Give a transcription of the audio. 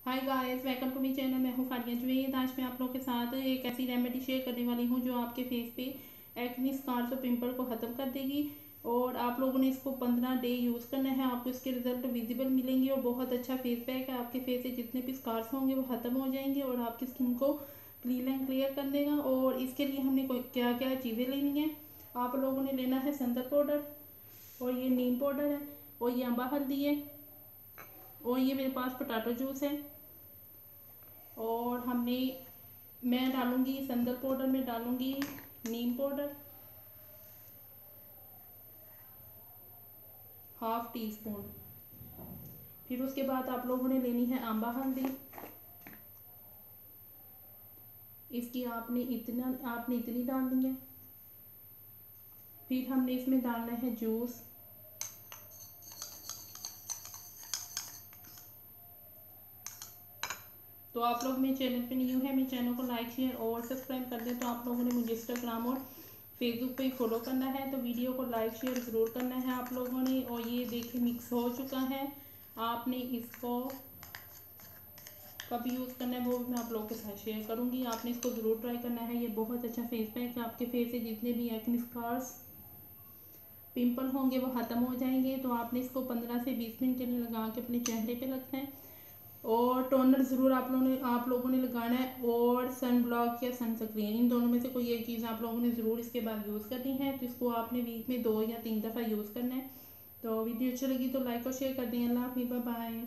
Hi guys, welcome to my channel. मैं हूँ फारिया जुवेद। आज मैं आप लोगों के साथ एक ऐसी रेमेडी शेयर करने वाली हूँ जो आपके फेस पे एक्ने, स्कार्स और पिंपल को ख़त्म कर देगी। और आप लोगों ने इसको 15 डे यूज़ करना है। आपको इसके रिजल्ट विजिबल मिलेंगे और बहुत अच्छा फेस पैक है। आपके फेस से जितने भी स्कार्स होंगे वो ख़त्म हो जाएंगे और आपकी स्किन को क्लीन एंड क्लियर कर देगा। और इसके लिए हमने क्या क्या चीज़ें लेनी है। आप लोगों ने लेना है संदर पाउडर, और ये नीम पाउडर है, और ये अम्बा हल्दी है, और ये मेरे पास पोटैटो जूस है। और मैं डालूंगी संदल पाउडर में डालूंगी नीम पाउडर हाफ टी स्पून। फिर उसके बाद आप लोगों ने लेनी है आंबा हल्दी। इसकी आपने इतनी डालनी है। फिर हमने इसमें डालना है जूस। तो आप लोग मेरे चैनल पे न्यू है, मेरे चैनल को लाइक शेयर और सब्सक्राइब कर दें। तो आप लोगों ने मुझे इंस्टाग्राम और फेसबुक पे फॉलो करना है। तो वीडियो को लाइक शेयर ज़रूर करना है आप लोगों ने। और ये देखिए मिक्स हो चुका है। आपने इसको कब यूज़ करना है वो भी मैं आप लोगों के साथ शेयर करूँगी। आपने इसको ज़रूर ट्राई करना है। ये बहुत अच्छा फेस पैक है। आपके फेस से जितने भी एक्ने, स्कार्स, पिंपल होंगे वो ख़त्म हो जाएंगे। तो आपने इसको 15 से 20 मिनट के लिए लगा के अपने चेहरे पे रखना है। और टोनर ज़रूर आप लोगों ने लगाना है, और सन ब्लॉक या सन स्क्रीन, इन दोनों में से कोई एक चीज़ आप लोगों ने ज़रूर इसके बाद यूज़ करनी है। तो इसको आपने वीक में 2 या 3 दफ़ा यूज़ करना है। तो वीडियो अच्छी लगी तो लाइक और शेयर कर दें। अल्लाह हाफिज़, बाय बाय।